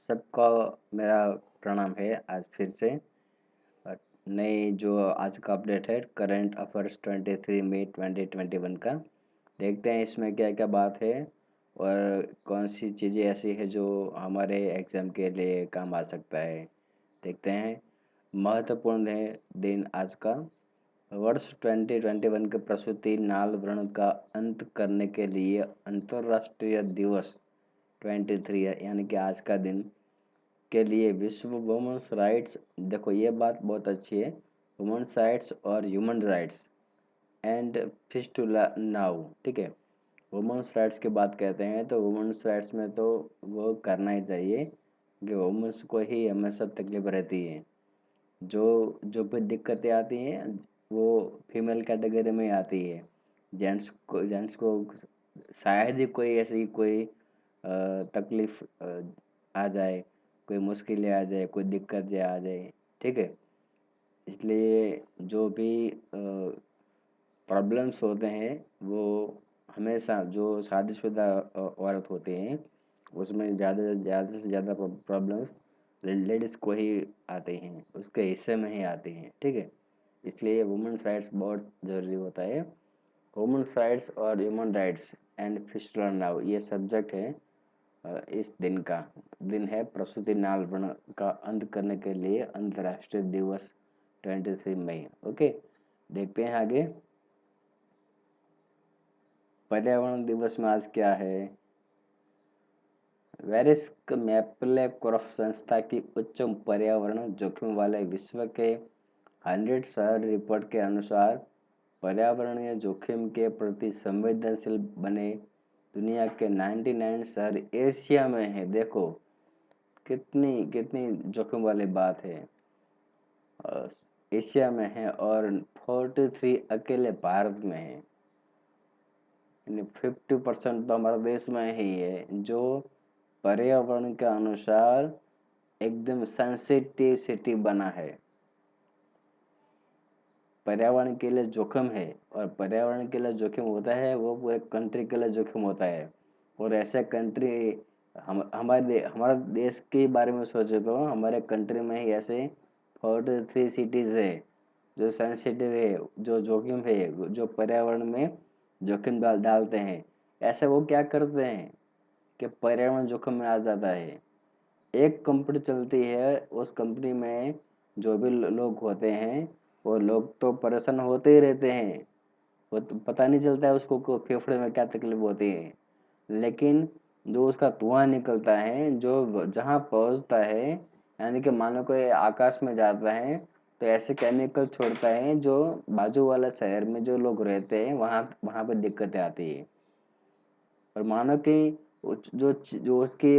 सबको मेरा प्रणाम है। आज फिर से अ, नई जो आज का अपडेट है करंट अफेयर्स 23 मई 2021 का। देखते हैं इसमें क्या क्या बात है और कौन सी चीज़ें ऐसी है जो हमारे एग्ज़ाम के लिए काम आ सकता है। देखते हैं। महत्वपूर्ण है दिन आज का। वर्ष 2021 के प्रसूति नाल व्रण का अंत करने के लिए अंतर्राष्ट्रीय दिवस 23 यानी कि आज का दिन के लिए विश्व वुमेन्स राइट्स। देखो ये बात बहुत अच्छी है। वुमेन्स राइट्स और human rights and fistula now, ठीक है। वुमेन्स राइट्स की बात कहते हैं तो वुमेन्स राइट्स में तो वो करना ही चाहिए कि वुमेन्स को ही हमेशा तकलीफ रहती है। जो जो भी दिक्कतें आती हैं वो फीमेल कैटेगरी में आती है। जेंट्स को शायद ही कोई ऐसी कोई तकलीफ आ जाए, कोई मुश्किलें आ जाए, कोई दिक्कतें आ जाए, ठीक है। इसलिए जो भी प्रॉब्लम्स होते हैं वो हमेशा जो शादीशुदा औरत होते हैं उसमें ज़्यादा से ज़्यादा प्रॉब्लम्स लेडीज़ को ही आते हैं, उसके हिस्से में ही आते हैं, ठीक है। इसलिए वुमेन्स राइट्स बहुत ज़रूरी होता है। वुमेन्स राइट्स और human rights and fistula now ये सब्जेक्ट है। इस दिन है प्रसूति नाल व्रण का अंत करने के लिए अंतर्राष्ट्रीय दिवस 23 मई। ओके, देखते हैं आगे। पर्यावरण दिवस में आज क्या है। वेरिस्क मैप्लेक्रॉफ्ट संस्था की उच्च पर्यावरण जोखिम वाले विश्व के 100 शहर रिपोर्ट के अनुसार पर्यावरणीय जोखिम के प्रति संवेदनशील बने दुनिया के 99 शहर एशिया में है। देखो कितनी कितनी जोखिम वाली बात है। अ, एशिया में है और 43 अकेले भारत में है। 50% तो हमारे देश में ही है जो पर्यावरण के अनुसार एकदम सेंसिटिव सिटी बना है। पर्यावरण के लिए जोखिम है और पर्यावरण के लिए जोखिम होता है वो पूरे कंट्री के लिए जोखिम होता है। और ऐसे कंट्री हमारे देश के बारे में सोचे तो हमारे कंट्री में ही ऐसे 43 सिटीज़ है जो सेंसिटिव है, जो जोखिम है, जो पर्यावरण में जोखिम डालते हैं। ऐसे वो क्या करते हैं कि पर्यावरण जोखिम में आ जाता है। एक कंपनी चलती है, उस कंपनी में जो भी लोग होते हैं वो लोग तो परेशान होते ही रहते हैं। वो तो पता नहीं चलता है उसको को फेफड़े में क्या तकलीफ होती है। लेकिन जो उसका धुआं निकलता है जो जहाँ पहुँचता है, यानी कि मानो कोई आकाश में जाता है तो ऐसे केमिकल छोड़ता है जो बाजू वाला शहर में जो लोग रहते हैं वहाँ वहाँ पे दिक्कतें आती है। और मानो कि जो उसकी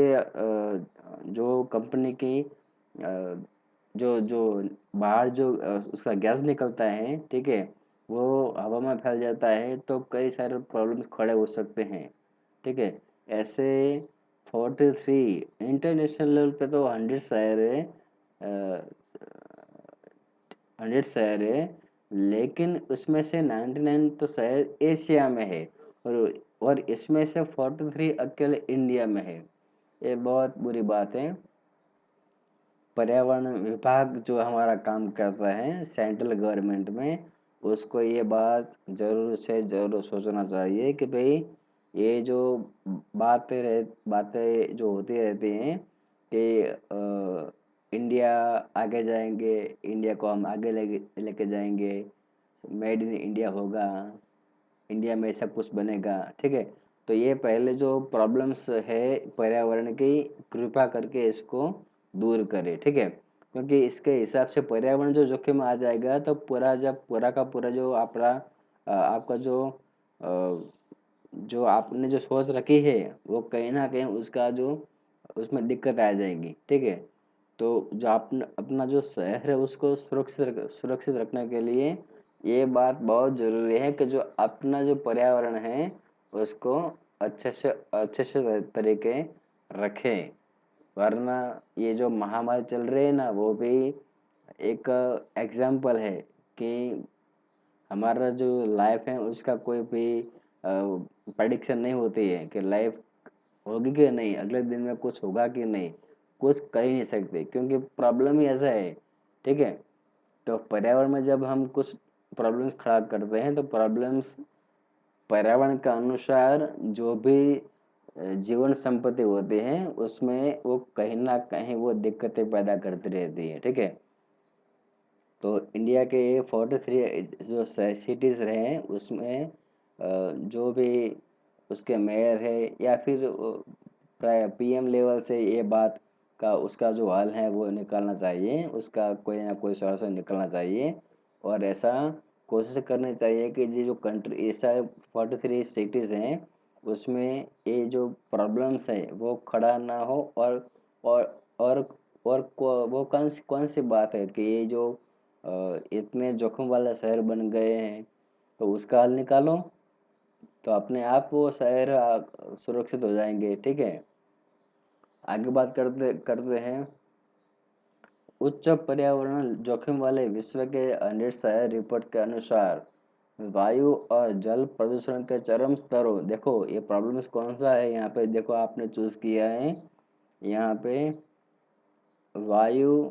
जो कंपनी की जो जो बाहर जो उसका गैस निकलता है, ठीक है, वो हवा में फैल जाता है तो कई सारे प्रॉब्लम्स खड़े हो सकते हैं, ठीक है। ऐसे 43 इंटरनेशनल लेवल पे तो 100 शहर है, लेकिन उसमें से 99 तो शहर एशिया में है और इसमें से 43 अकेले इंडिया में है। ये बहुत बुरी बात है। पर्यावरण विभाग जो हमारा काम करता है सेंट्रल गवर्नमेंट में, उसको ये बात ज़रूर से ज़रूर सोचना चाहिए कि भाई ये जो बातें जो होती रहती हैं कि इंडिया आगे जाएंगे, इंडिया को हम आगे लेके लेके जाएंगे, मेड इन इंडिया होगा, इंडिया में सब कुछ बनेगा, ठीक है। तो ये पहले जो प्रॉब्लम्स है पर्यावरण की, कृपा करके इसको दूर करें, ठीक है। क्योंकि इसके हिसाब से पर्यावरण जो जोखिम में आ जाएगा तो पूरा जब पूरा का पूरा जो आपका जो आपने जो सोच रखी है वो कहीं ना कहीं उसका जो उसमें दिक्कत आ जाएगी, ठीक है। तो जो आप अपना जो शहर है उसको सुरक्षित रखने के लिए ये बात बहुत ज़रूरी है कि जो अपना जो पर्यावरण है उसको अच्छे से तरीके रखें। वरना ये जो महामारी चल रही है ना वो भी एक एग्जाम्पल है कि हमारा जो लाइफ है उसका कोई भी प्रेडिक्शन नहीं होती है कि लाइफ होगी कि नहीं, अगले दिन में कुछ होगा कि नहीं। कुछ कर ही नहीं सकते, क्योंकि प्रॉब्लम ही ऐसा है। ठीक है, तो पर्यावरण में जब हम कुछ प्रॉब्लम्स खड़ा करते हैं तो प्रॉब्लम्स पर्यावरण के अनुसार जो भी जीवन संपत्ति होती है उसमें वो कहीं ना कहीं वो दिक्कतें पैदा करती रहती है। ठीक है, तो इंडिया के 43 जो सिटीज रहे हैं उसमें जो भी उसके मेयर है या फिर पीएम लेवल से ये बात का उसका जो हल है वो निकालना चाहिए, उसका कोई ना कोई सॉल्यूशन निकलना चाहिए। और ऐसा कोशिश करनी चाहिए कि ये जो कंट्री ऐसा 43 सिटीज हैं उसमें ये जो प्रॉब्लम्स है वो खड़ा ना हो। और वो कौन कौन सी बात है कि ये जो इतने जोखिम वाला शहर बन गए हैं तो उसका हल निकालो, तो अपने आप वो शहर सुरक्षित हो जाएंगे। ठीक है, आगे बात करते करते हैं। उच्च पर्यावरण जोखिम वाले विश्व के 100 शहर रिपोर्ट के अनुसार वायु और जल प्रदूषण के चरम स्तरों, देखो ये प्रॉब्लम्स कौन सा है यहाँ पे, देखो आपने चूज किया है यहाँ पे वायु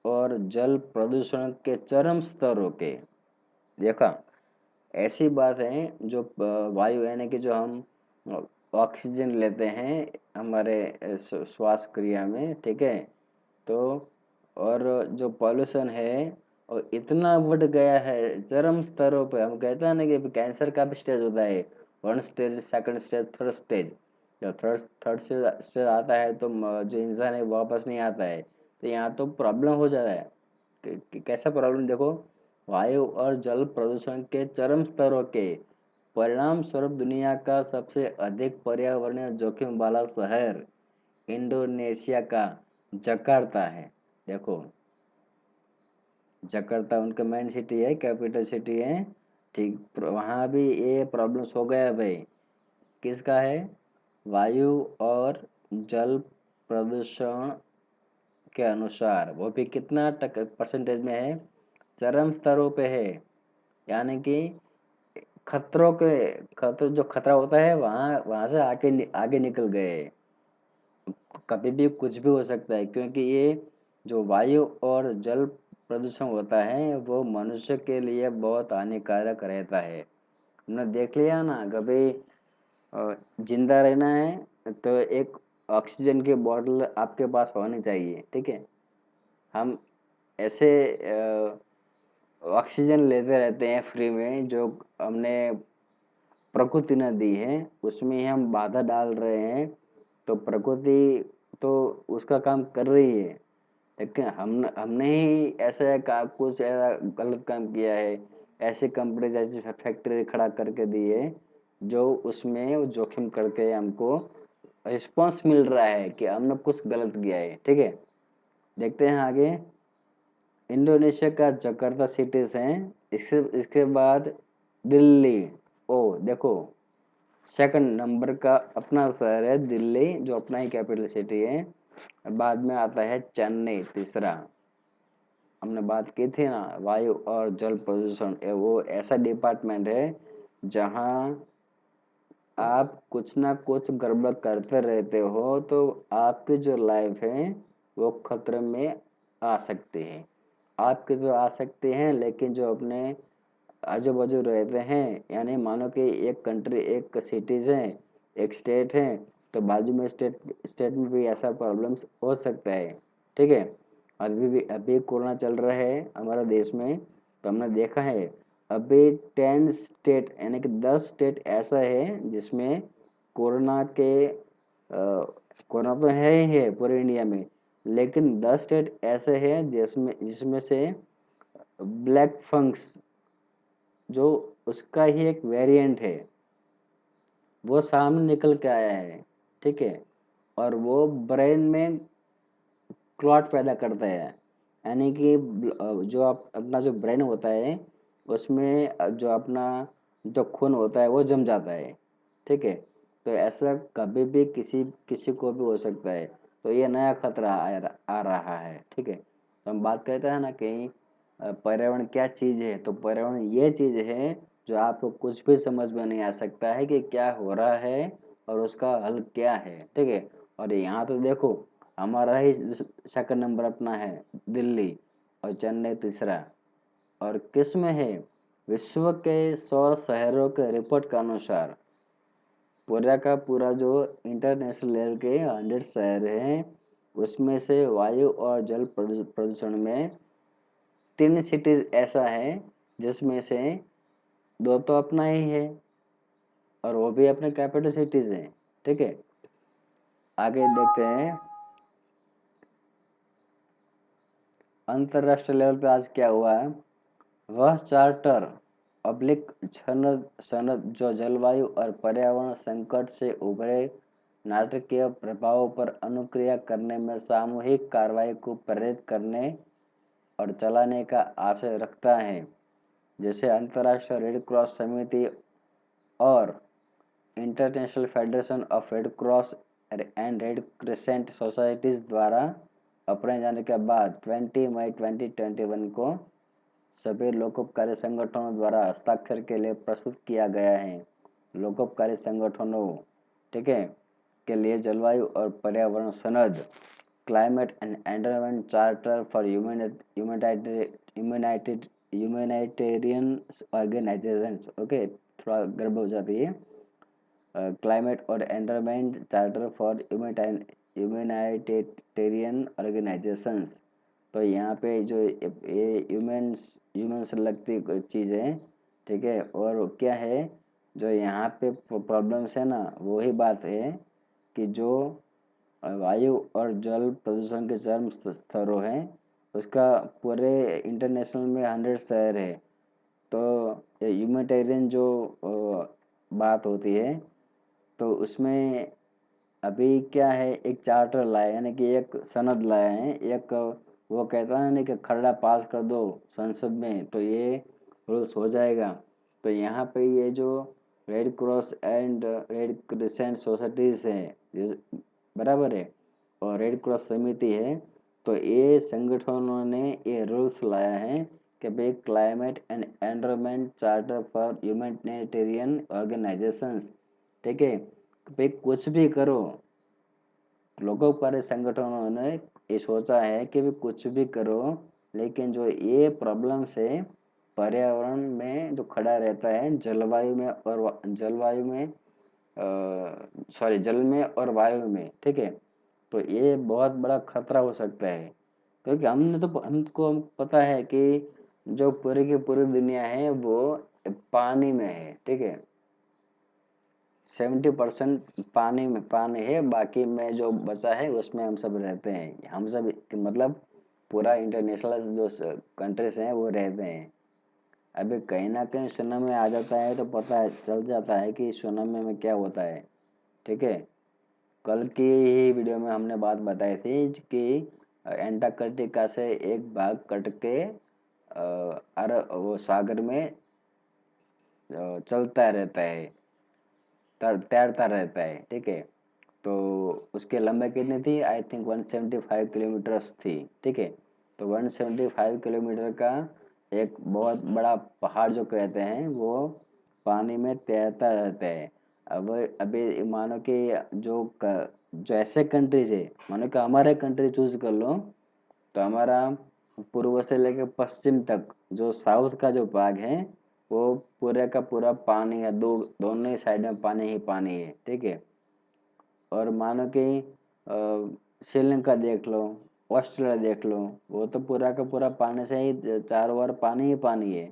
और जल प्रदूषण के चरम स्तरों के। देखा, ऐसी बात है जो वायु यानी कि जो हम ऑक्सीजन लेते हैं हमारे श्वास क्रिया में। ठीक है, तो और जो पॉल्यूशन है और इतना बढ़ गया है चरम स्तरों पे, हम कहते हैं ना कि कैंसर का भी स्टेज होता है, 1 stage, second stage, third stage. जब थर्ड थर्ड स्टेज आता है तो जो इंसान है वापस नहीं आता है, तो यहाँ तो प्रॉब्लम हो जा रहा है। कैसा प्रॉब्लम, देखो वायु और जल प्रदूषण के चरम स्तरों के परिणाम स्वरूप दुनिया का सबसे अधिक पर्यावरणीय जोखिम वाला शहर इंडोनेशिया का जकार्ता है। देखो, जकार्ता उनका मेन सिटी है, कैपिटल सिटी है। ठीक, वहाँ भी ये प्रॉब्लम्स हो गया भाई। किसका है, वायु और जल प्रदूषण के अनुसार, वो भी कितना परसेंटेज में है, चरम स्तरों पे है। यानी कि खतरों के खतर जो खतरा होता है वहाँ वहाँ से आगे आगे निकल गए। कभी भी कुछ भी हो सकता है, क्योंकि ये जो वायु और जल प्रदूषण होता है वो मनुष्य के लिए बहुत हानिकारक रहता है। हमने देख लिया ना, कभी जिंदा रहना है तो एक ऑक्सीजन की बोतल आपके पास होनी चाहिए। ठीक है, हम ऐसे ऑक्सीजन लेते रहते हैं फ्री में, जो हमने प्रकृति ने दी है उसमें ही हम बाधा डाल रहे हैं। तो प्रकृति तो उसका काम कर रही है, लेकिन हमने ही ऐसा कुछ ऐसा गलत काम किया है, ऐसी कंपनी जैसी फैक्ट्री खड़ा करके दी है जो उसमें वो जोखिम करके हमको रिस्पॉन्स मिल रहा है कि हमने कुछ गलत किया है। ठीक है, देखते हैं आगे। इंडोनेशिया का जकार्ता सिटीज हैं, इसके इसके बाद दिल्ली। ओ देखो, सेकंड नंबर का अपना शहर है दिल्ली, जो अपना ही कैपिटल सिटी है। बाद में आता है चेन्नई तीसरा। हमने बात की थी ना वायु और जल प्रदूषण, वो ऐसा डिपार्टमेंट है जहाँ आप कुछ ना कुछ गड़बड़ करते रहते हो तो आपकी जो लाइफ है वो खतरे में आ सकती है। आपके तो आ सकते हैं, लेकिन जो अपने आजू बाजू रहते हैं, यानी मानो कि एक कंट्री, एक सिटीज है, एक स्टेट है, तो बाजू में स्टेट स्टेट में भी ऐसा प्रॉब्लम्स हो सकता है। ठीक है, अभी कोरोना चल रहा है हमारा देश में, तो हमने देखा है अभी 10 स्टेट यानी कि 10 स्टेट ऐसा है जिसमें कोरोना के कोरोना तो है ही है पूरे इंडिया में, लेकिन 10 स्टेट ऐसे हैं जिसमें जिसमें से ब्लैक फंक्स जो उसका ही एक वेरिएंट है वो सामने निकल के आया है। ठीक है, और वो ब्रेन में क्लॉट पैदा करता है, यानी कि जो अपना जो ब्रेन होता है उसमें जो अपना जो खून होता है वो जम जाता है। ठीक है, तो ऐसा कभी भी किसी किसी को भी हो सकता है, तो ये नया खतरा आ रहा है। ठीक है, तो हम बात करते हैं ना कि पर्यावरण क्या चीज़ है, तो पर्यावरण ये चीज़ है जो आपको कुछ भी समझ में नहीं आ सकता है कि क्या हो रहा है और उसका हल क्या है। ठीक है, और यहाँ तो देखो हमारा ही सेकंड नंबर अपना है दिल्ली, और चेन्नई तीसरा। और किस में है? विश्व के 100 शहरों के रिपोर्ट के अनुसार पूरा का पूरा जो इंटरनेशनल लेवल के 100 शहर हैं, उसमें से वायु और जल प्रदूषण में 3 सिटीज ऐसा है जिसमें से 2 तो अपना ही है, और वो भी अपने कैपिटल सिटीज हैं। ठीक है, आगे देखते हैं अंतरराष्ट्रीय लेवल पे आज क्या हुआ है। वह चार्टर अब्लिक सनद सनद जो जलवायु और पर्यावरण संकट से उभरे नाटकीय प्रभावों पर अनुक्रिया करने में सामूहिक कार्रवाई को प्रेरित करने और चलाने का आशय रखता है, जैसे अंतर्राष्ट्रीय रेड क्रॉस समिति और international federation of red cross and red crescent societies द्वारा अपने जाने के बाद 20 मई 2021 को सभी लोकोपकारी संगठनों द्वारा हस्ताक्षर के लिए प्रस्तुत किया गया है। लोकोपकारी संगठनों, ठीक है, के लिए जलवायु और पर्यावरण सनद, climate and environment charter for humanitarian organisations. Okay, थोड़ा गड़बड़ हो जाती है। क्लाइमेट और environment charter for humanitarian organisations. तो यहाँ पे जो ये ह्यूमन से लगती चीज़ है, ठीक है। और क्या है जो यहाँ पे प्रॉब्लम्स है ना, वही बात है कि जो वायु और जल प्रदूषण के चरम स्तरों हैं, उसका पूरे इंटरनेशनल में 100 शहर है। तो ह्यूमैनिटेरियन जो बात होती है, तो उसमें अभी क्या है, एक चार्टर लाया, यानी कि एक सनद लाया है, एक वो कहता है ना कि खर्रा पास कर दो संसद में तो ये रूल्स हो जाएगा। तो यहाँ पे ये जो red cross and red crescent societies है, बराबर है, और रेड क्रॉस समिति है, तो ये संगठनों ने ये रूल्स लाया है कि भाई climate and environment charter for humanitarian organisations, ठीक है, भाई कुछ भी करो, लोकोपकारी संगठनों ने ये सोचा है कि भी कुछ भी करो, लेकिन जो ये प्रॉब्लम से पर्यावरण में जो खड़ा रहता है, जलवायु में और जलवायु में सॉरी जल में और वायु में, ठीक है, तो ये बहुत बड़ा खतरा हो सकता है। क्योंकि हमको पता है कि जो पूरी की पूरी दुनिया है वो पानी में है, ठीक है। 70% पानी है, बाकी में जो बचा है उसमें हम सब रहते हैं। हम सब मतलब पूरा इंटरनेशनल जो कंट्रीज हैं वो रहते हैं। अभी कहीं ना कहीं सुनामी आ जाता है तो पता चल जाता है कि सुनामी में क्या होता है, ठीक है। कल की ही वीडियो में हमने बात बताई थी कि एंटार्कटिका से एक भाग कट के अरब वो सागर में चलता रहता है, तैरता रहता है, ठीक है। तो उसकी लंबाई कितनी थी? आई थिंक 175 किलोमीटर्स थी, ठीक है। तो 175 किलोमीटर का एक बहुत बड़ा पहाड़ जो कहते हैं वो पानी में तैरता रहता है। अब अभी मानो कि जो ऐसे कंट्रीज है, मानो कि हमारे कंट्री चूज कर लो, तो हमारा पूर्व से लेकर पश्चिम तक जो साउथ का जो भाग है वो पूरे का पूरा पानी है, दोनों ही साइड में पानी ही पानी है, ठीक है। और मानो कि श्रीलंका देख लो, ऑस्ट्रेलिया देख लो, वो तो पूरा का पूरा पानी से ही चारों ओर पानी ही पानी है।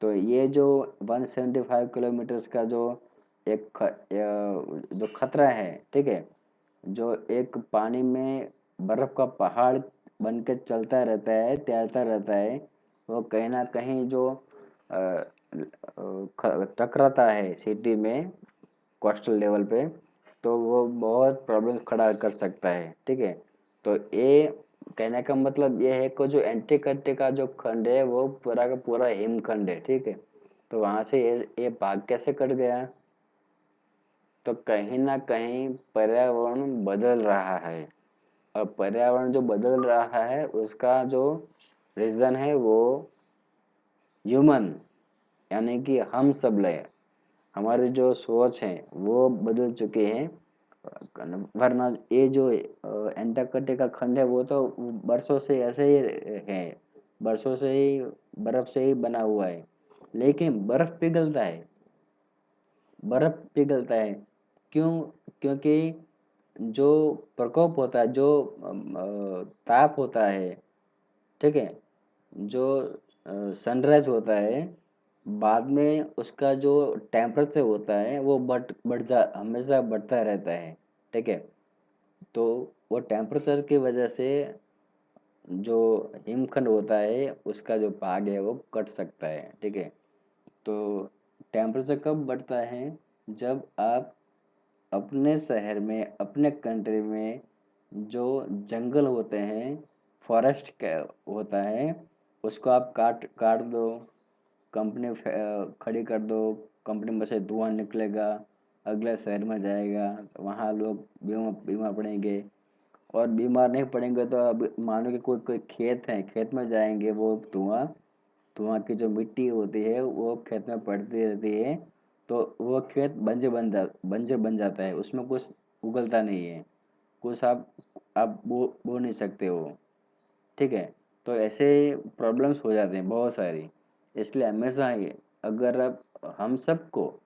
तो ये जो 175 किलोमीटर्स का जो जो खतरा है, ठीक है, जो एक पानी में बर्फ का पहाड़ बन के चलता रहता है, तैरता रहता है, वो कहीं ना कहीं जो टकराता है सिटी में कोस्टल लेवल पे, तो वो बहुत प्रॉब्लम खड़ा कर सकता है, ठीक है। तो ये कहने का मतलब ये है कि जो एंटार्कटिका जो खंड है वो पूरा का पूरा हिमखंड है, ठीक है। तो वहां से ये भाग कैसे कट गया? तो कहीं ना कहीं पर्यावरण बदल रहा है, और पर्यावरण जो बदल रहा है उसका जो रीजन है वो ह्यूमन, यानी कि हम सब ले, हमारी जो सोच है वो बदल चुकी है। वरना ये जो एंटार्कटिका खंड है वो तो बरसों से ऐसे ही है, बरसों से ही बर्फ से ही बना हुआ है, लेकिन बर्फ पिघलता है। क्यों? क्योंकि जो प्रकोप होता है, जो ताप होता है, ठीक है, जो सनराइज होता है, बाद में उसका जो टेम्परेचर होता है वो बढ़ जा हमेशा बढ़ता रहता है, ठीक है। तो वो टेम्परेचर की वजह से जो हिमखंड होता है उसका जो भाग है वो कट सकता है, ठीक है। तो टेम्परेचर कब बढ़ता है? जब आप अपने शहर में, अपने कंट्री में जो जंगल होते हैं, फॉरेस्ट होता है, उसको आप काट काट दो, कंपनी खड़ी कर दो, कंपनी में से धुआं निकलेगा, अगले शहर में जाएगा, वहाँ लोग बीमार बीमार पड़ेंगे। और बीमार नहीं पड़ेंगे तो अब मानो कि कोई कोई खेत है, खेत में जाएंगे, वो धुआं धुआं की जो मिट्टी होती है वो खेत में पड़ती रहती है, तो वो खेत बंजर बन जाता है, उसमें कुछ उगलता नहीं है, कुछ आप बो नहीं सकते हो, ठीक है। तो ऐसे प्रॉब्लम्स हो जाते हैं बहुत सारी। इसलिए हमेशा ये, अगर अब हम सबको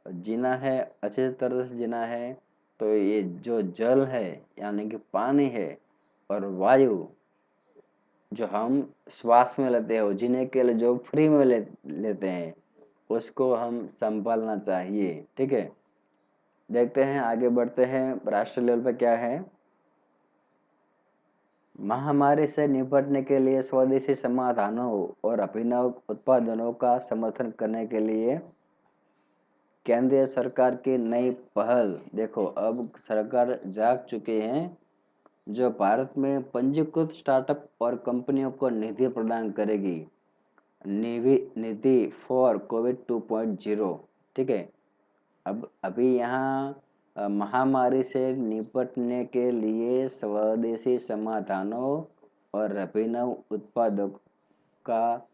जीना है, अच्छे तरह से जीना है, तो ये जो जल है, यानी कि पानी है, और वायु जो हम श्वास में लेते हो, जीने के लिए जो फ्री में लेते हैं, उसको हम संभालना चाहिए, ठीक है। देखते हैं, आगे बढ़ते हैं, राष्ट्रीय लेवल पे क्या है। महामारी से निपटने के लिए स्वदेशी समाधानों और अभिनव उत्पादनों का समर्थन करने के लिए केंद्रीय सरकार की नई पहल। देखो, अब सरकार जाग चुके हैं, जो भारत में पंजीकृत स्टार्टअप और कंपनियों को निधि प्रदान करेगी। निधि निधि फॉर कोविड 2.0, ठीक है। अब अभी यहाँ महामारी से निपटने के लिए स्वदेशी समाधानों और अभिनव उत्पादों का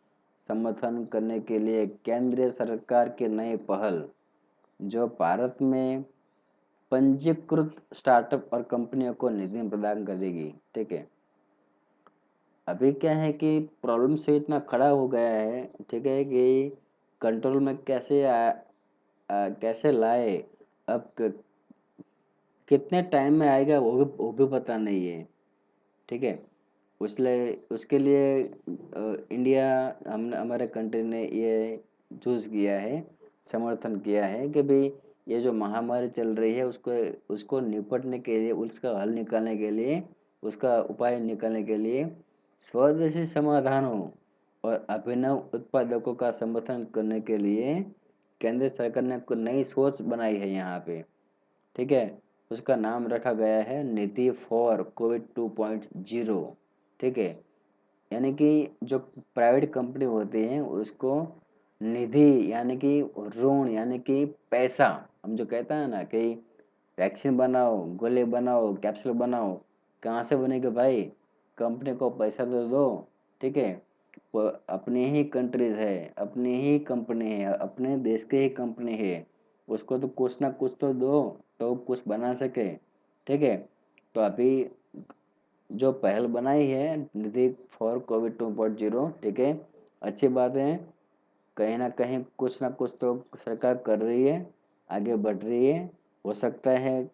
समर्थन करने के लिए केंद्रीय सरकार की नई पहल, जो भारत में पंजीकृत स्टार्टअप और कंपनियों को निधि प्रदान करेगी, ठीक है। अभी क्या है कि प्रॉब्लम से इतना खड़ा हो गया है, ठीक है, कि कंट्रोल में कैसे लाए, अब कितने टाइम में आएगा वो भी पता नहीं है, ठीक है। उसके लिए इंडिया, हम हमारे कंट्री ने ये चूज किया है, समर्थन किया है कि भाई ये जो महामारी चल रही है उसको उसको निपटने के लिए, उसका हल निकालने के लिए, उसका उपाय निकालने के लिए स्वदेशी समाधानों और अभिनव उत्पादकों का समर्थन करने के लिए केंद्र सरकार ने कोई नई सोच बनाई है यहाँ पे, ठीक है। उसका नाम रखा गया है नीति फॉर कोविड 2.0, ठीक है। यानी कि जो प्राइवेट कंपनी होती हैं उसको निधि, यानी कि ऋण, यानी कि पैसा, हम जो कहते हैं ना कि वैक्सीन बनाओ, गोले बनाओ, कैप्सूल बनाओ, कहाँ से बनेगा भाई? कंपनी को पैसा तो दो, ठीक है। वो अपनी ही कंट्रीज है, अपनी ही कंपनी है, अपने देश की ही कंपनी है, उसको तो कुछ ना कुछ तो दो, तो कुछ बना सके, ठीक है। तो अभी जो पहल बनाई है निधि फॉर कोविड 2.0, ठीक है, अच्छी बात है। कहीं ना कहीं कुछ ना कुछ तो सरकार कर रही है, आगे बढ़ रही है। हो सकता है,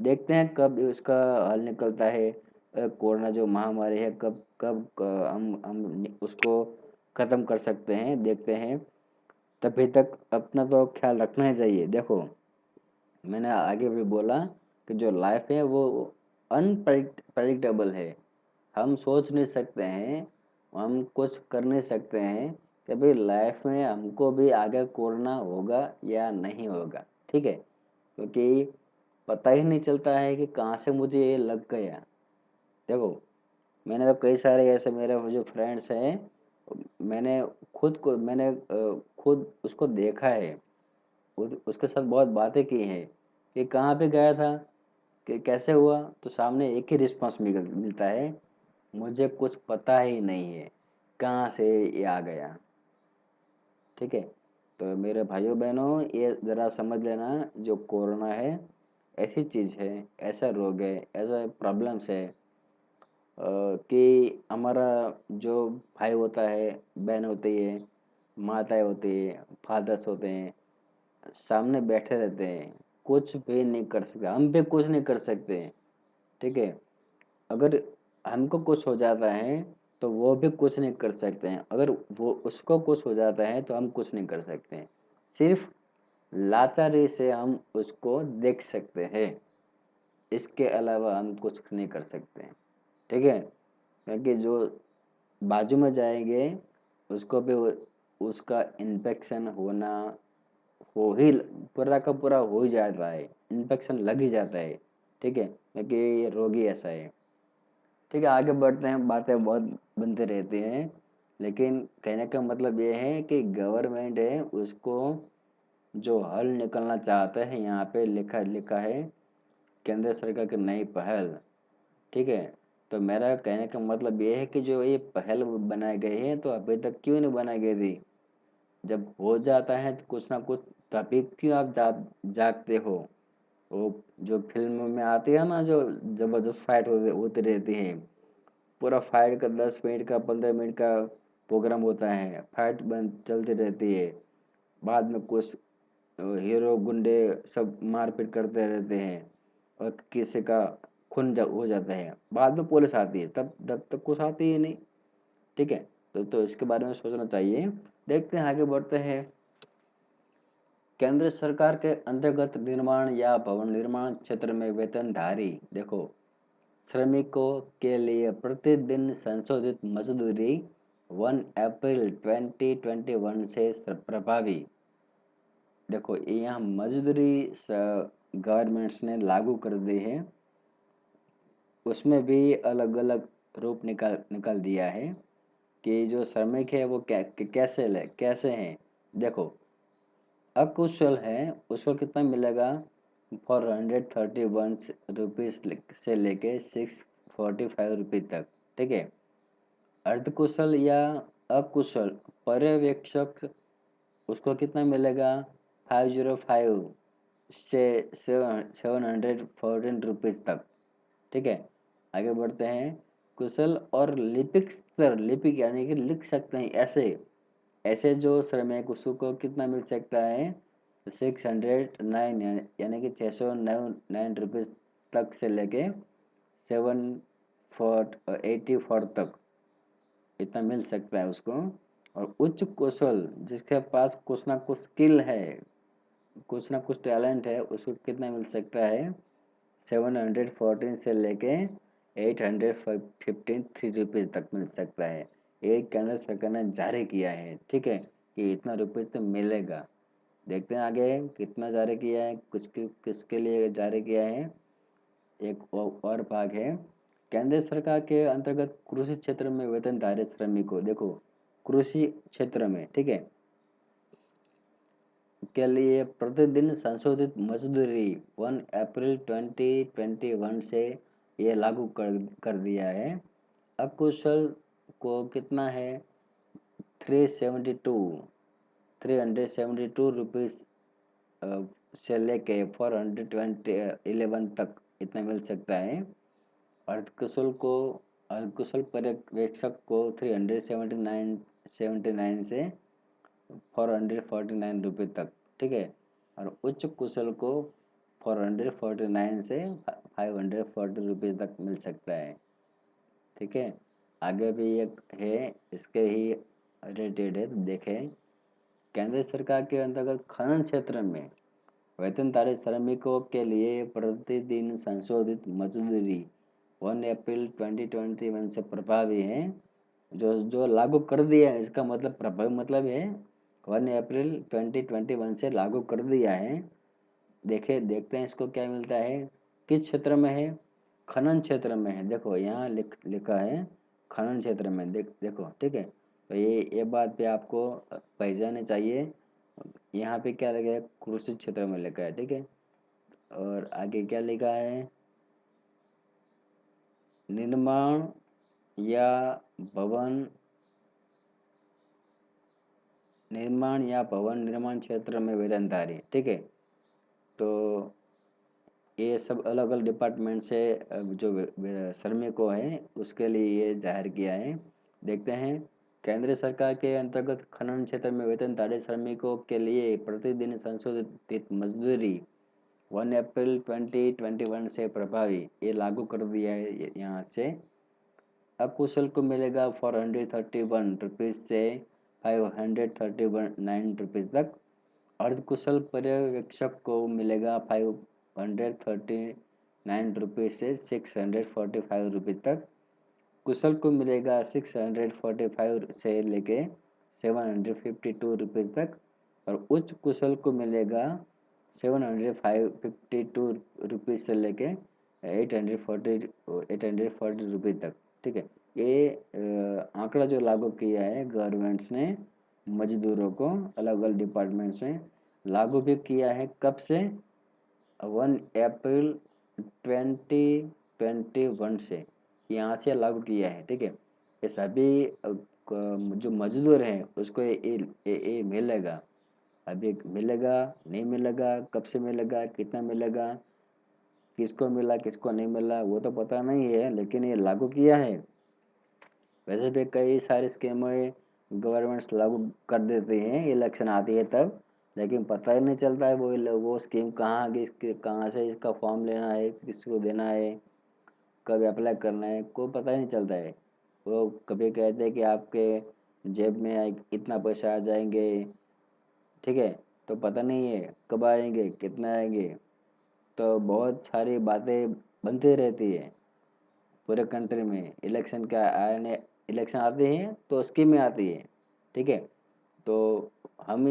देखते हैं कब इसका हल निकलता है। कोरोना जो महामारी है, कब कब हम उसको खत्म कर सकते हैं, देखते हैं। तभी तक अपना तो ख्याल रखना ही चाहिए। देखो, मैंने आगे भी बोला कि जो लाइफ है वो अनप्रडिक्टेबल है, हम सोच नहीं सकते हैं, हम कुछ कर नहीं सकते हैं कि भाई लाइफ में हमको भी आगे कोरोना होगा या नहीं होगा, ठीक है। क्योंकि पता ही नहीं चलता है कि कहाँ से मुझे ये लग गया। देखो, मैंने तो कई सारे ऐसे मेरे जो फ्रेंड्स हैं, मैंने मैंने खुद उसको देखा है, उसके साथ बहुत बातें की हैं कि कहाँ पे गया था, कि कैसे हुआ, तो सामने एक ही रिस्पॉन्स मिलता है, मुझे कुछ पता ही नहीं है कहाँ से ये आ गया, ठीक है। तो मेरे भाइयों बहनों, ये ज़रा समझ लेना, जो कोरोना है ऐसी चीज़ है, ऐसा रोग है, ऐसा प्रॉब्लम्स है कि हमारा जो भाई होता है, बहन होती है, माताएँ होती है, फादर्स होते हैं, सामने बैठे रहते हैं, कुछ भी नहीं कर सकते, हम भी कुछ नहीं कर सकते हैं, ठीक है? अगर हमको कुछ हो जाता है, तो वो भी कुछ नहीं कर सकते हैं, अगर वो उसको कुछ हो जाता है, तो हम कुछ नहीं कर सकते हैं। सिर्फ़ लाचारी से हम उसको देख सकते हैं, इसके अलावा हम कुछ नहीं कर सकते हैं, ठीक है? क्योंकि जो बाजू में जाएँगे, उसको भी उसका इन्फेक्शन होना हो ही पूरा का पूरा हो ही जाता है, इन्फेक्शन लग ही जाता है, ठीक है? क्योंकि ये रोग ही ऐसा है। ठीक है, आगे बढ़ते हैं, बातें बहुत बनते रहती हैं, लेकिन कहने का मतलब ये है कि गवर्नमेंट है, उसको जो हल निकलना चाहता है, यहाँ पे लिखा लिखा है केंद्र सरकार की नई पहल, ठीक है? तो मेरा कहने का मतलब ये है कि जो ये पहल बनाई गई है, तो अभी तक क्यों नहीं बनाई गई थी? जब हो जाता है तो कुछ ना कुछ, तभी क्यों आप जागते हो? वो जो फ़िल्म में आती है ना, जो ज़बरदस्त फाइट होती रहती है, पूरा फाइट का 10 मिनट का 15 मिनट का प्रोग्राम होता है, फाइट बन चलती रहती है, बाद में कुछ हीरो गुंडे सब मारपीट करते रहते हैं और किसी का हो जाता है, बाद में पुलिस आती है, तब तब तक कुछ आती ही नहीं, ठीक है? तो इसके बारे में सोचना चाहिए। देखते हैं, आगे बढ़ते हैं। केंद्र सरकार के अंतर्गत निर्माण या भवन निर्माण क्षेत्र में वेतनधारी, देखो, श्रमिकों के लिए प्रतिदिन संशोधित मजदूरी 1 अप्रैल 2021 से प्रभावी। देखो, ये यहाँ मजदूरी गवर्नमेंट्स ने लागू कर दी है, उसमें भी अलग अलग रूप निकाल निकाल दिया है कि जो श्रमिक है वो कैसे हैं। देखो, अकुशल है, उसको कितना मिलेगा? 431 रुपीज से लेके 645 रुपये तक, ठीक है? अर्धकुशल या अकुशल पर्यवेक्षक, उसको कितना मिलेगा? 505 से 714 रुपीज तक, ठीक है? आगे बढ़ते हैं। कुशल और लिपिक स्तर, लिपिक यानी कि लिख सकते हैं, ऐसे ऐसे जो श्रमिक, उसको कितना मिल सकता है? 609, यानी कि 609 रुपीज तक से लेके 784 तक, इतना मिल सकता है उसको। और उच्च कौशल, जिसके पास कुछ ना कुछ स्किल है, कुछ ना कुछ टैलेंट है, उसको कितना मिल सकता है? 714 से लेके 853 रुपीज तक मिल सकता है। ये केंद्र सरकार ने जारी किया है, ठीक है, कि इतना रुपये तो मिलेगा। देखते हैं आगे कितना जारी किया है, किसके लिए जारी किया है। एक और भाग है, केंद्र सरकार के अंतर्गत कृषि क्षेत्र में वेतनधारी श्रमिकों, देखो, कृषि क्षेत्र में, ठीक है, के लिए प्रतिदिन संशोधित मजदूरी 1 अप्रैल 2021 से ये लागू कर दिया है। अकुशल को कितना है? 372 372 रुपीज से लेके 411 तक इतना मिल सकता है। अर्धकुशल को अर्धकुशल पर्यवेक्षक को 379 से 449 रुपये तक, ठीक है? और उच्च कुशल को 449 से 540 रुपये तक मिल सकता है, ठीक है? आगे भी एक है, इसके ही रिलेटेड है, तो देखें। केंद्र सरकार के अंतर्गत खनन क्षेत्र में वेतनधारी श्रमिकों के लिए प्रतिदिन संशोधित मजदूरी 1 अप्रैल 2021 से प्रभावी है। जो जो लागू कर दिया है, इसका मतलब प्रभावी मतलब है 1 अप्रैल 2021 से लागू कर दिया है। देखते हैं इसको क्या मिलता है, किस क्षेत्र में है? खनन क्षेत्र में है। देखो, यहाँ लिखा है खनन क्षेत्र में, देखो, ठीक है? तो ये बात भी आपको पहचाननी चाहिए। यहाँ पे क्या लिखा है? कृषि क्षेत्र में लिखा है, ठीक है? और आगे क्या लिखा है? निर्माण या भवन निर्माण क्षेत्र में वेतनधारी, ठीक है? तो ये सब अलग अलग डिपार्टमेंट से जो श्रमिकों हैं उसके लिए ये जाहिर किया है। देखते हैं, केंद्र सरकार के अंतर्गत खनन क्षेत्र में वेतनधारी श्रमिकों के लिए प्रतिदिन संशोधित मजदूरी 1 अप्रैल 2021 से प्रभावी, ये लागू कर दिया है यहाँ से। अकुशल को मिलेगा 431 रुपीज़ से 539 रुपीज़ तक। अर्धकुशल पर्यवेक्षक को मिलेगा 539 रुपीज़ से 645 रुपीज़ तक। कुशल को मिलेगा 645 से लेके 752 रुपीज़ तक। और उच्च कुशल को मिलेगा 752 रुपीज़ से लेके 840 रुपीज़ तक। ठीक है, ये आंकड़ा जो लागू किया है गवर्नमेंट्स ने मजदूरों को अलग अलग डिपार्टमेंट्स में लागू भी किया है। कब से? 1 अप्रैल 2021 से यहाँ से लागू किया है। ठीक है, ये सभी जो मजदूर हैं उसको ये मिलेगा। अभी मिलेगा नहीं मिलेगा, कब से मिलेगा, कितना मिलेगा, किसको मिला किसको नहीं मिला वो तो पता नहीं है, लेकिन ये लागू किया है। वैसे भी कई सारी स्कीमें गवर्नमेंट्स लागू कर देती हैं इलेक्शन आती है तब, लेकिन पता ही नहीं चलता है वो स्कीम कहाँ गई, कहाँ से इसका फॉर्म लेना है, किसको देना है, कब अप्लाई करना है, कोई पता ही नहीं चलता है। वो कभी कहते हैं कि आपके जेब में इतना पैसा आ जाएंगे। ठीक है, तो पता नहीं है कब आएंगे कितना आएंगे। तो बहुत सारी बातें बनती रहती है पूरे कंट्री में। इलेक्शन क्या आने इलेक्शन आते हैं तो स्कीमें आती है। ठीक है, तो हम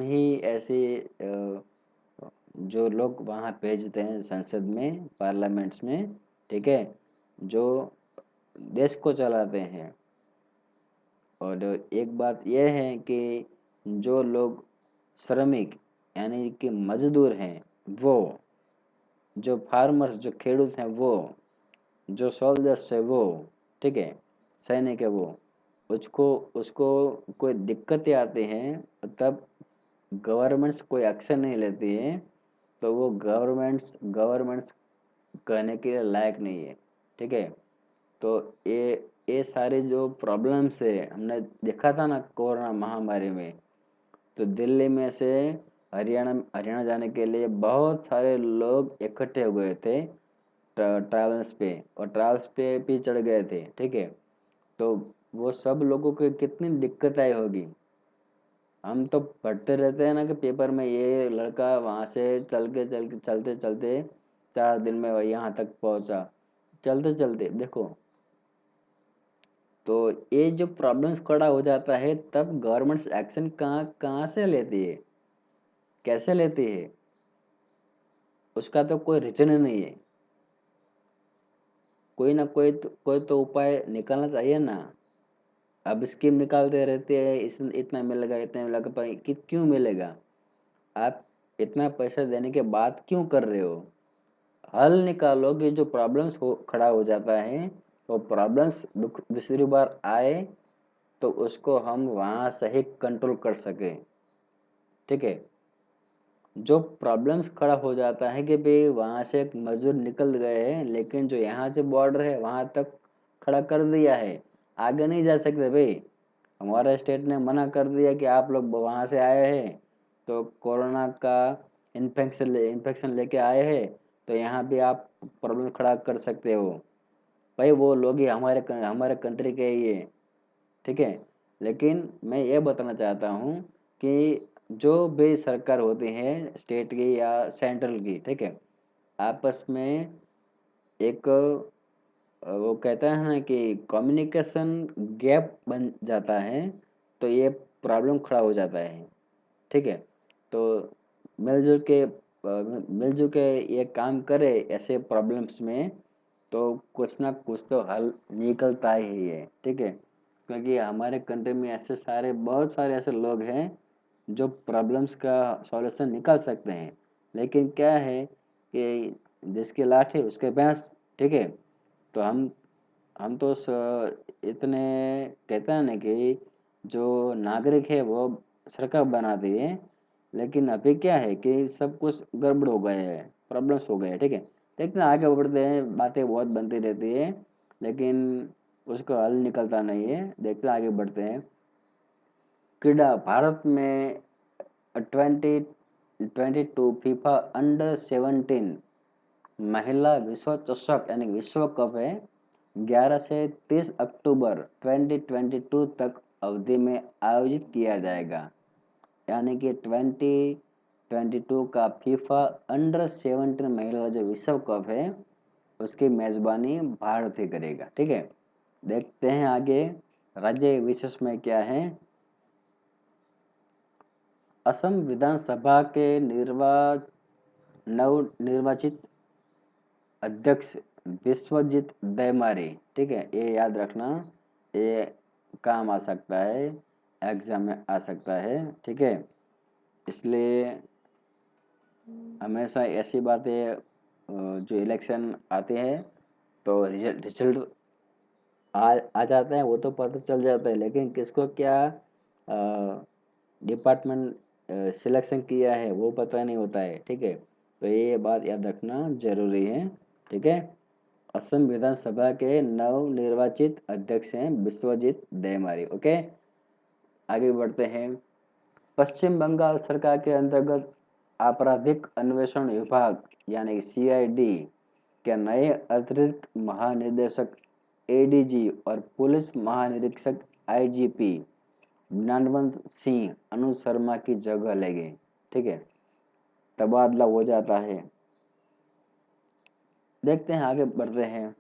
ही ऐसे जो लोग वहाँ भेजते हैं संसद में, पार्लियामेंट्स में। ठीक है, जो देश को चलाते हैं। और एक बात यह है कि जो लोग श्रमिक यानी कि मजदूर हैं, वो जो फार्मर्स जो खेडूत हैं, वो जो सोल्जर्स है वो, ठीक है, सैनिक है वो, उसको उसको कोई दिक्कतें आती हैं तब गवर्नमेंट्स कोई एक्शन नहीं लेती है, तो वो गवर्नमेंट्स कहने के लायक नहीं है। ठीक है, तो ये सारे जो प्रॉब्लम्स है हमने देखा था ना कोरोना महामारी में। तो दिल्ली में से हरियाणा हरियाणा जाने के लिए बहुत सारे लोग इकट्ठे हुए थे ट्रैवल्स पे, और ट्रैवल्स पे भी चढ़ गए थे। ठीक है, तो वो सब लोगों को कितनी दिक्कत आई होगी। हम तो पढ़ते रहते हैं ना कि पेपर में ये लड़का वहां से चलते चलते 4 दिन में वह यहाँ तक पहुंचा, चलते चलते देखो। तो ये जो प्रॉब्लम्स खड़ा हो जाता है तब गवर्नमेंट एक्शन कहाँ कहाँ से लेती है, कैसे लेती है, उसका तो कोई रीजन ही नहीं है। कोई ना कोई तो उपाय निकालना चाहिए ना। अब स्कीम निकालते रहते हैं, इस इतना मिलेगा इतना मिलेगा, पर क्यों मिलेगा? आप इतना पैसा देने के बाद क्यों कर रहे हो? हल निकालो कि जो प्रॉब्लम्स हो खड़ा हो जाता है, वो प्रॉब्लम्स दूसरी बार आए तो उसको हम वहां से ही कंट्रोल कर सके। ठीक है, जो प्रॉब्लम्स खड़ा हो जाता है कि भाई वहां से एक मजदूर निकल गए हैं लेकिन जो यहाँ से बॉर्डर है वहां तक खड़ा कर दिया है, आगे नहीं जा सकते भाई। हमारा स्टेट ने मना कर दिया कि आप लोग वहां से आए हैं तो कोरोना का इन्फेक्शन लेके आए हैं, तो यहाँ भी आप प्रॉब्लम खड़ा कर सकते हो। भाई वो लोग ही हमारे कंट्री के ही है। ठीक है, लेकिन मैं ये बताना चाहता हूँ कि जो भी सरकार होती है स्टेट की या सेंट्रल की, ठीक है, आपस में एक वो कहता है ना कि कम्युनिकेशन गैप बन जाता है, तो ये प्रॉब्लम खड़ा हो जाता है। ठीक है, तो मिलजुल के ये काम करे ऐसे प्रॉब्लम्स में, तो कुछ ना कुछ तो हल निकलता ही है। ठीक है, क्योंकि हमारे कंट्री में बहुत सारे ऐसे लोग हैं जो प्रॉब्लम्स का सॉल्यूशन निकाल सकते हैं, लेकिन क्या है कि जिसकी लाठी उसके भैंस। ठीक है, तो हम तो इतने कहते हैं ना कि जो नागरिक है वो सरकार बनाती है, लेकिन अभी क्या है कि सब कुछ गड़बड़ हो गए है, प्रॉब्लम्स हो गए हैं, ठीक है। देखते हैं आगे बढ़ते हैं, बातें बहुत बनती रहती है, लेकिन उसका हल निकलता नहीं है। देखते हैं आगे बढ़ते हैं। क्रीडा भारत में 2022 फीफा अंडर 17 महिला विश्व चषक यानी विश्व कप है, 11 से 30 अक्टूबर 2022 तक अवधि में आयोजित किया जाएगा। यानी कि 2022 का फीफा अंडर 17 महिला जो विश्व कप है उसकी मेजबानी भारत ही करेगा, ठीक है। देखते हैं आगे राज्य विशेष में क्या है। असम विधानसभा के नवनिर्वाचित अध्यक्ष विश्वजीत दैमारी, ठीक है, ये याद रखना, ये काम आ सकता है, एग्जाम में आ सकता है, ठीक है। इसलिए हमेशा ऐसी बातें जो इलेक्शन आते हैं तो रिजल्ट आ जाता है, वो तो पता चल जाता है, लेकिन किसको क्या डिपार्टमेंट सिलेक्शन किया है वो पता नहीं होता है, ठीक है। तो ये बात याद रखना जरूरी है, ठीक है। असम विधानसभा के नवनिर्वाचित अध्यक्ष हैं विश्वजीत देवमारी, ओके। आगे बढ़ते हैं। पश्चिम बंगाल सरकार के अंतर्गत आपराधिक अन्वेषण विभाग यानी सीआईडी के नए अतिरिक्त महानिदेशक एडीजी और पुलिस महानिरीक्षक आईजीपी ज्ञानवंत सिंह अनुज शर्मा की जगह लेंगे, ठीक है। तबादला हो जाता है। देखते हैं आगे बढ़ते हैं।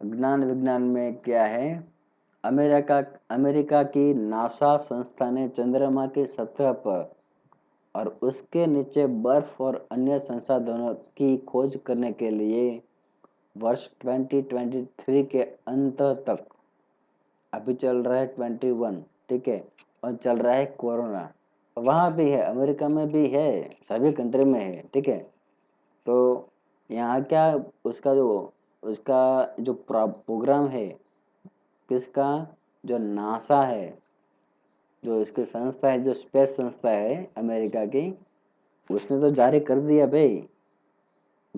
ज्ञान विज्ञान में क्या है। अमेरिका अमेरिका की नासा संस्था ने चंद्रमा की सतह पर और उसके नीचे बर्फ और अन्य संसाधनों की खोज करने के लिए वर्ष 2023 के अंत तक, अभी चल रहा है 21, ठीक है, और चल रहा है कोरोना, वहाँ भी है, अमेरिका में भी है, सभी कंट्री में है, ठीक है। तो यहाँ क्या, उसका जो प्रोग्राम है, किसका, जो नासा है, जो इसकी संस्था है, जो स्पेस संस्था है अमेरिका की, उसने तो जारी कर दिया भाई,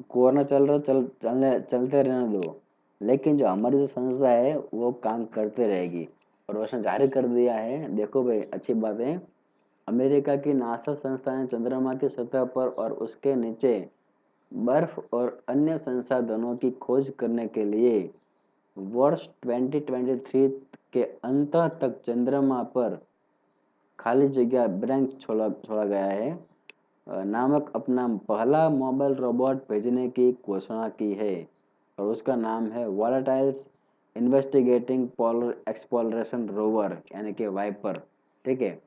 कोरोना चल रहा, चलते रहने दो, लेकिन जो हमारी जो संस्था है वो काम करते रहेगी, और उसने जारी कर दिया है। देखो भाई, अच्छी बात है। अमेरिका की नासा संस्था ने चंद्रमा की सतह पर और उसके नीचे बर्फ और अन्य संसाधनों की खोज करने के लिए वर्ष 2023 के अंत तक चंद्रमा पर खाली जगह ब्लैंक छोड़ा छोड़ा गया है नामक अपना पहला मोबाइल रोबोट भेजने की घोषणा की है, और उसका नाम है वॉलेटाइल्स इन्वेस्टिगेटिंग पोलर एक्सप्लोरेशन रोवर यानी कि वाइपर, ठीक है,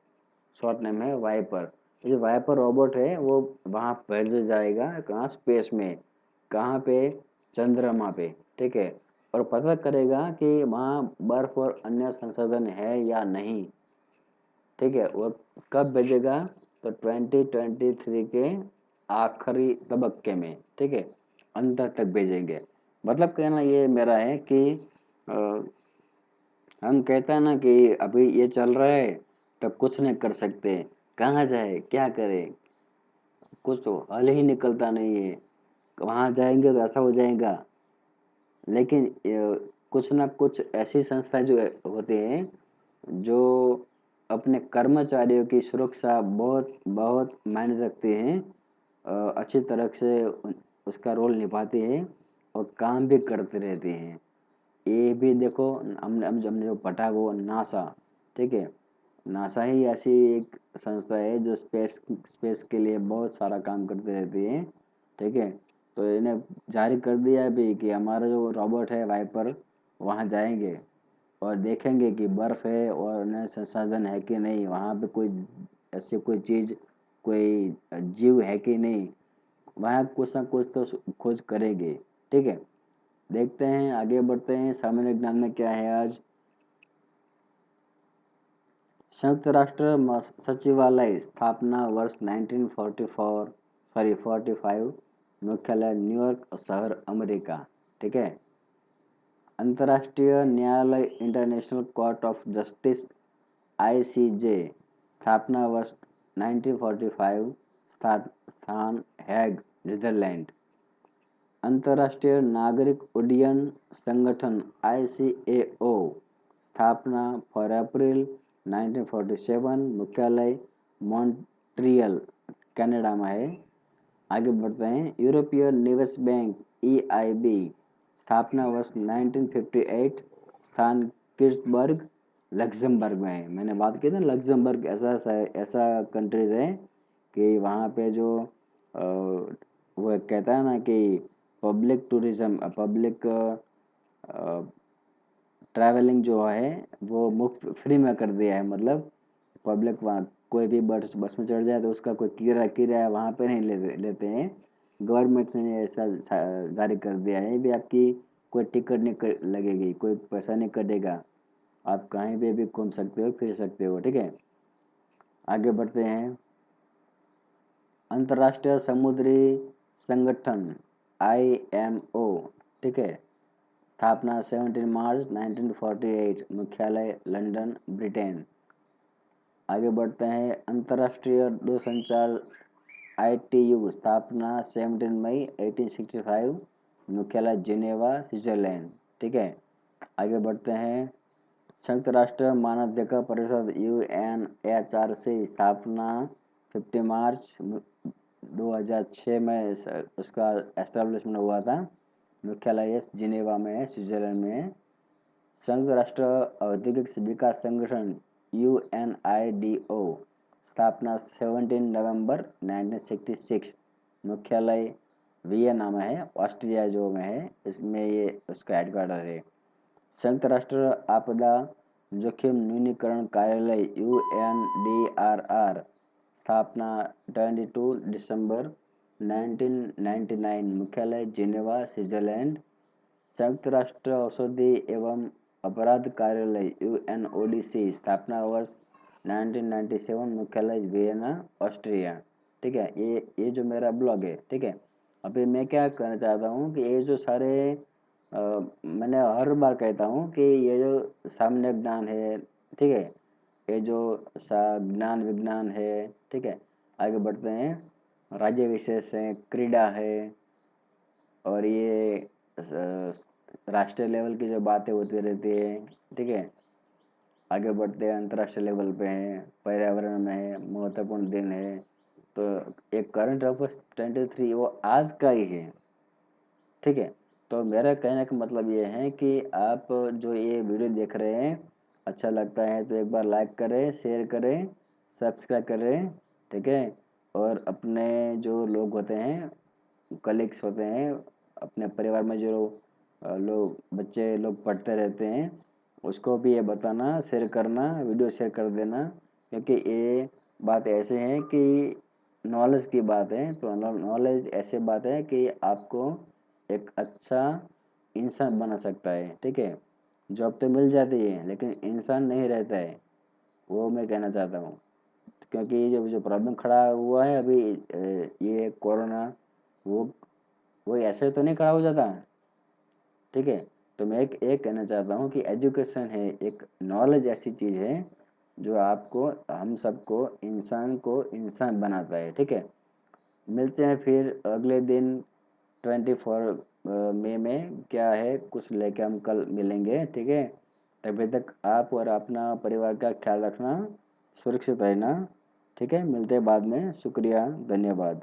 शॉर्ट नेम है वाइपर। ये वाइपर रोबोट है वो वहाँ भेज जाएगा, कहाँ, स्पेस में, कहाँ पे, चंद्रमा पे, ठीक है, और पता करेगा कि वहाँ बर्फ और अन्य संसाधन है या नहीं, ठीक है। वो कब भेजेगा, तो 2023 के आखिरी तबक्के में, ठीक है, अंत तक भेजेंगे। मतलब कहना ये मेरा है कि अ, हम कहते हैं ना कि अभी ये चल रहा है तो कुछ नहीं कर सकते, कहाँ जाए, क्या करे, कुछ तो हल ही निकलता नहीं है, वहाँ जाएंगे तो ऐसा हो जाएगा। लेकिन कुछ ना कुछ ऐसी संस्था जो होते हैं जो अपने कर्मचारियों की सुरक्षा बहुत बहुत मायने रखते हैं, अच्छी तरह से उसका रोल निभाते हैं और काम भी करते रहते हैं। ये भी देखो, हमने जो पढ़ा वो नासा, ठीक है, नासा ही ऐसी एक संस्था है जो स्पेस के लिए बहुत सारा काम करते रहती है, ठीक है। तो इन्हें जारी कर दिया है भी कि हमारा जो रोबोट है वाइपर वहाँ जाएंगे और देखेंगे कि बर्फ है और नए संसाधन है कि नहीं, वहाँ पे कोई ऐसी कोई चीज़, कोई जीव है कि नहीं, वहाँ कुछ ना कुछ तो खोज करेंगे, ठीक है। देखते हैं आगे बढ़ते हैं। सामान्य ज्ञान में क्या है आज। संयुक्त राष्ट्र सचिवालय स्थापना वर्ष 45, मुख्यालय न्यूयॉर्क शहर अमेरिका, ठीक है। अंतर्राष्ट्रीय न्यायालय international court of justice ICJ स्थापना वर्ष 1945 स्थान हैग, नीदरलैंड। अंतर्राष्ट्रीय नागरिक उड्डयन संगठन ICAO स्थापना 4 अप्रैल 1947, मुख्यालय मॉन्ट्रियल कनाडा में है। आगे बढ़ते हैं। यूरोपीय निवेश बैंक EIB स्थापना वर्ष 1958, स्थान किर्चबर्ग, लग्जमबर्ग में है। मैंने बात की ना, लग्जमबर्ग ऐसा कंट्रीज है कि वहाँ पे जो वो कहता है ना कि पब्लिक टूरिज्म, पब्लिक ट्रैवलिंग जो है वो मुफ्त फ्री में कर दिया है। मतलब पब्लिक वहाँ कोई भी बस में चढ़ जाए तो उसका कोई किराया वहाँ पे नहीं लेते हैं। गवर्नमेंट ने ऐसा जारी कर दिया है भी आपकी कोई टिकट नहीं लगेगी, कोई पैसा नहीं कटेगा, आप कहीं पे भी घूम सकते हो, फिर सकते हो। ठीक है, आगे बढ़ते हैं। अंतर्राष्ट्रीय समुद्री संगठन IMO, ठीक है, स्थापना 17 मार्च 1948, मुख्यालय लंदन, ब्रिटेन। आगे बढ़ते हैं। अंतर्राष्ट्रीय दूरसंचार ITU स्थापना 17 मई 1865, मुख्यालय जिनेवा, स्विट्जरलैंड। ठीक है, आगे बढ़ते हैं। संयुक्त राष्ट्र मानवाधिकार परिषद UNHRC स्थापना 50 मार्च 2006 में उसका एस्टेब्लिशमेंट हुआ था, मुख्यालय जिनेवा में है, स्विट्जरलैंड में है। संयुक्त राष्ट्र औद्योगिक विकास संगठन UNIDO स्थापना 17 नवंबर 1966, मुख्यालय वियना में है, ऑस्ट्रिया जो में है, इसमें ये उसका हेडक्वार्टर है। संयुक्त राष्ट्र आपदा जोखिम न्यूनीकरण कार्यालय UNDRR स्थापना 22 दिसंबर 1999, मुख्यालय जिनेवा, स्विट्जरलैंड। संयुक्त राष्ट्र औषधि एवं अपराध कार्यालय UNODC स्थापना वर्ष 1997, मुख्यालय वियना, ऑस्ट्रिया। ठीक है, ये जो मेरा ब्लॉग है। ठीक है, अभी मैं क्या कहना चाहता हूँ कि ये जो सारे मैंने हर बार कहता हूँ कि ये जो सामान्य ज्ञान है, ठीक है, ये जो ज्ञान विज्ञान है, ठीक है, आगे बढ़ते हैं। राज्य विशेष है, क्रीड़ा है, और ये राष्ट्रीय लेवल की जो बातें होती रहती है। ठीक है, आगे बढ़ते हैं। अंतर्राष्ट्रीय लेवल पे हैं, पर्यावरण में है, महत्वपूर्ण दिन है। तो एक करंट अफेयर्स 23 वो आज का ही है। ठीक है, तो मेरा कहने का मतलब ये है कि आप जो ये वीडियो देख रहे हैं, अच्छा लगता है तो एक बार लाइक करें, शेयर करें, सब्सक्राइब करें। ठीक है, और अपने जो लोग होते हैं, कलीग्स होते हैं, अपने परिवार में जो लोग बच्चे लोग पढ़ते रहते हैं, उसको भी ये बताना, शेयर करना, वीडियो शेयर कर देना, क्योंकि ये बात ऐसे है कि नॉलेज की बात है। तो नॉलेज ऐसे बात है कि आपको एक अच्छा इंसान बना सकता है। ठीक है, जॉब तो मिल जाती है लेकिन इंसान नहीं रहता है, वो मैं कहना चाहता हूँ। क्योंकि ये जो जो प्रॉब्लम खड़ा हुआ है अभी, ये कोरोना, वो वो ऐसे तो नहीं खड़ा हो जाता। ठीक है, तो मैं एक कहना चाहता हूँ कि एजुकेशन है, एक नॉलेज ऐसी चीज़ है जो आपको, हम सबको, इंसान को इंसान बनाता है। ठीक है, मिलते हैं फिर अगले दिन 24 मई में क्या है कुछ लेके हम कल मिलेंगे। ठीक है, तभी तक आप और अपना परिवार का ख्याल रखना, सुरक्षित रहना। ठीक है, मिलते हैं बाद में। शुक्रिया, धन्यवाद।